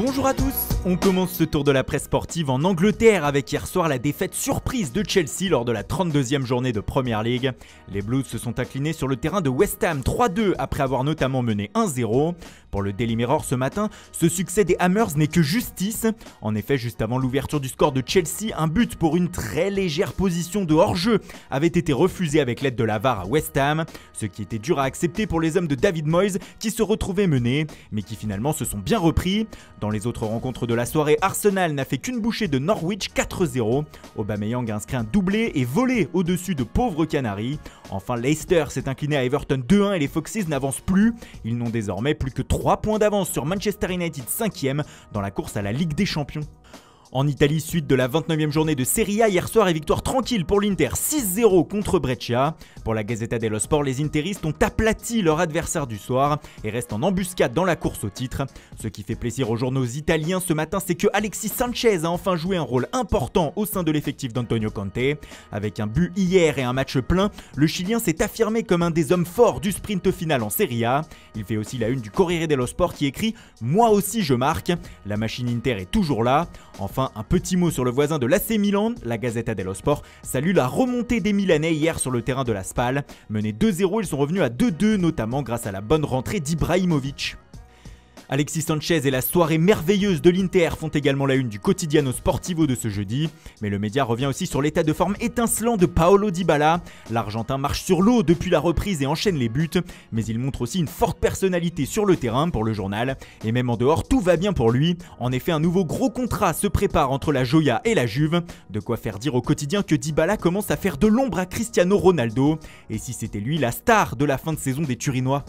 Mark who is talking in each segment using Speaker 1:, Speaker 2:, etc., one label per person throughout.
Speaker 1: Bonjour à tous, on commence ce tour de la presse sportive en Angleterre avec hier soir la défaite surprise de Chelsea lors de la 32e journée de Premier League. Les Blues se sont inclinés sur le terrain de West Ham 3-2 après avoir notamment mené 1-0. Pour le Daily Mirror ce matin, ce succès des Hammers n'est que justice. En effet, juste avant l'ouverture du score de Chelsea, un but pour une très légère position de hors-jeu avait été refusé avec l'aide de la VAR à West Ham, ce qui était dur à accepter pour les hommes de David Moyes qui se retrouvaient menés, mais qui finalement se sont bien repris. Dans les autres rencontres de la soirée, Arsenal n'a fait qu'une bouchée de Norwich 4-0. Aubameyang a inscrit un doublé et volé au-dessus de pauvres Canaries. Enfin, Leicester s'est incliné à Everton 2-1 et les Foxes n'avancent plus. Ils n'ont désormais plus que 3 points d'avance sur Manchester United 5e dans la course à la Ligue des Champions. En Italie, suite de la 29e journée de Serie A, hier soir et victoire tranquille pour l'Inter 6-0 contre Brescia. Pour la Gazzetta dello Sport, les interistes ont aplati leur adversaire du soir et restent en embuscade dans la course au titre. Ce qui fait plaisir aux journaux italiens ce matin, c'est que Alexis Sanchez a enfin joué un rôle important au sein de l'effectif d'Antonio Conte. Avec un but hier et un match plein, le Chilien s'est affirmé comme un des hommes forts du sprint final en Serie A. Il fait aussi la une du Corriere dello Sport qui écrit « Moi aussi je marque ». La machine Inter est toujours là. Enfin, un petit mot sur le voisin de l'AC Milan, la Gazzetta dello Sport salue la remontée des Milanais hier sur le terrain de la Spal. Menés 2-0, ils sont revenus à 2-2, notamment grâce à la bonne rentrée d'Ibrahimovic. Alexis Sanchez et la soirée merveilleuse de l'Inter font également la une du Quotidiano Sportivo de ce jeudi. Mais le média revient aussi sur l'état de forme étincelant de Paulo Dybala. L'Argentin marche sur l'eau depuis la reprise et enchaîne les buts. Mais il montre aussi une forte personnalité sur le terrain pour le journal. Et même en dehors, tout va bien pour lui. En effet, un nouveau gros contrat se prépare entre la Joya et la Juve. De quoi faire dire au quotidien que Dybala commence à faire de l'ombre à Cristiano Ronaldo. Et si c'était lui la star de la fin de saison des Turinois ?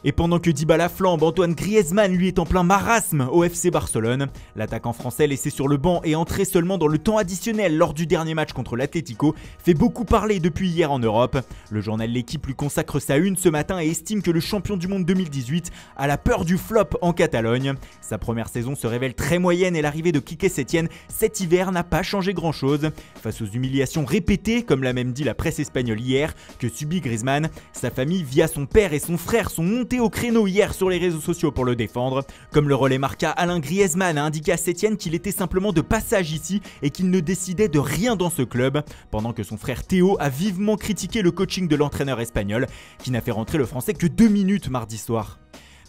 Speaker 1: Et pendant que Dybala flambe, Antoine Griezmann lui est en plein marasme au FC Barcelone. L'attaquant français laissé sur le banc et entré seulement dans le temps additionnel lors du dernier match contre l'Atlético fait beaucoup parler depuis hier en Europe. Le journal L'Équipe lui consacre sa une ce matin et estime que le champion du monde 2018 a la peur du flop en Catalogne. Sa première saison se révèle très moyenne et l'arrivée de Quique Setién cet hiver n'a pas changé grand chose. Face aux humiliations répétées, comme l'a même dit la presse espagnole hier, que subit Griezmann, sa famille via son père et son frère sont montés au créneau hier sur les réseaux sociaux pour le défendre. Comme le relais Marca, Alain Griezmann a indiqué à Setién qu'il était simplement de passage ici et qu'il ne décidait de rien dans ce club, pendant que son frère Théo a vivement critiqué le coaching de l'entraîneur espagnol, qui n'a fait rentrer le français que 2 minutes mardi soir.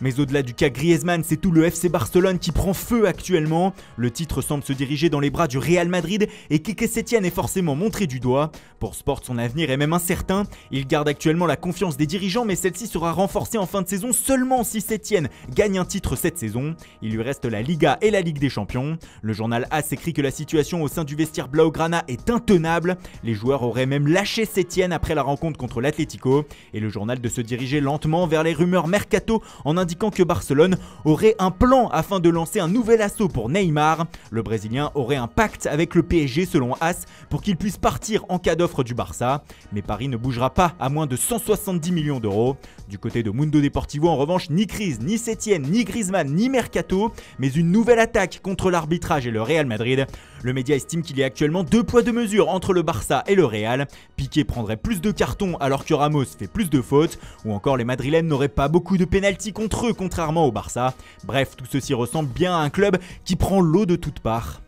Speaker 1: Mais au-delà du cas Griezmann, c'est tout le FC Barcelone qui prend feu actuellement. Le titre semble se diriger dans les bras du Real Madrid et Quique Setién est forcément montré du doigt. Pour Sport, son avenir est même incertain. Il garde actuellement la confiance des dirigeants, mais celle-ci sera renforcée en fin de saison seulement si Setién gagne un titre cette saison. Il lui reste la Liga et la Ligue des Champions. Le journal AS écrit que la situation au sein du vestiaire Blaugrana est intenable. Les joueurs auraient même lâché Setién après la rencontre contre l'Atlético. Et le journal de se diriger lentement vers les rumeurs mercato en indiquant que Barcelone aurait un plan afin de lancer un nouvel assaut pour Neymar. Le Brésilien aurait un pacte avec le PSG selon AS pour qu'il puisse partir en cas d'offre du Barça. Mais Paris ne bougera pas à moins de 170 millions d'euros. Du côté de Mundo Deportivo, en revanche, ni crise, ni Setién, ni Griezmann, ni mercato, mais une nouvelle attaque contre l'arbitrage et le Real Madrid. Le média estime qu'il y a actuellement 2 poids 2 mesures entre le Barça et le Real. Piqué prendrait plus de cartons alors que Ramos fait plus de fautes, ou encore les Madrilènes n'auraient pas beaucoup de pénaltys contre eux contrairement au Barça. Bref, tout ceci ressemble bien à un club qui prend l'eau de toutes parts.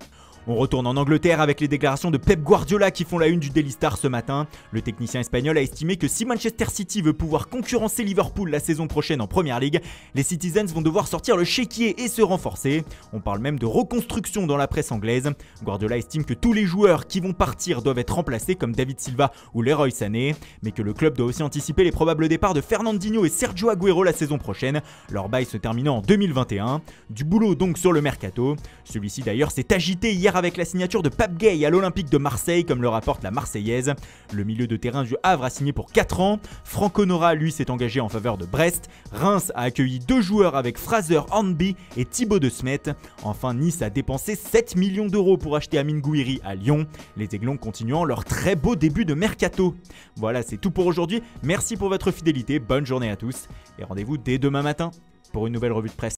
Speaker 1: On retourne en Angleterre avec les déclarations de Pep Guardiola qui font la une du Daily Star ce matin. Le technicien espagnol a estimé que si Manchester City veut pouvoir concurrencer Liverpool la saison prochaine en Premier League, les Citizens vont devoir sortir le chéquier et se renforcer. On parle même de reconstruction dans la presse anglaise. Guardiola estime que tous les joueurs qui vont partir doivent être remplacés comme David Silva ou Leroy Sané, mais que le club doit aussi anticiper les probables départs de Fernandinho et Sergio Agüero la saison prochaine, leur bail se terminant en 2021. Du boulot donc sur le mercato. Celui-ci d'ailleurs s'est agité hier avec la signature de Pape Gueye à l'Olympique de Marseille, comme le rapporte la Marseillaise. Le milieu de terrain du Havre a signé pour 4 ans. Franco Nora, lui, s'est engagé en faveur de Brest. Reims a accueilli 2 joueurs avec Fraser Hornby et Thibaut de Smet. Enfin, Nice a dépensé 7 millions d'euros pour acheter Amine Gouiri à Lyon. Les Aiglons continuant leur très beau début de mercato. Voilà, c'est tout pour aujourd'hui. Merci pour votre fidélité, bonne journée à tous et rendez-vous dès demain matin pour une nouvelle revue de presse.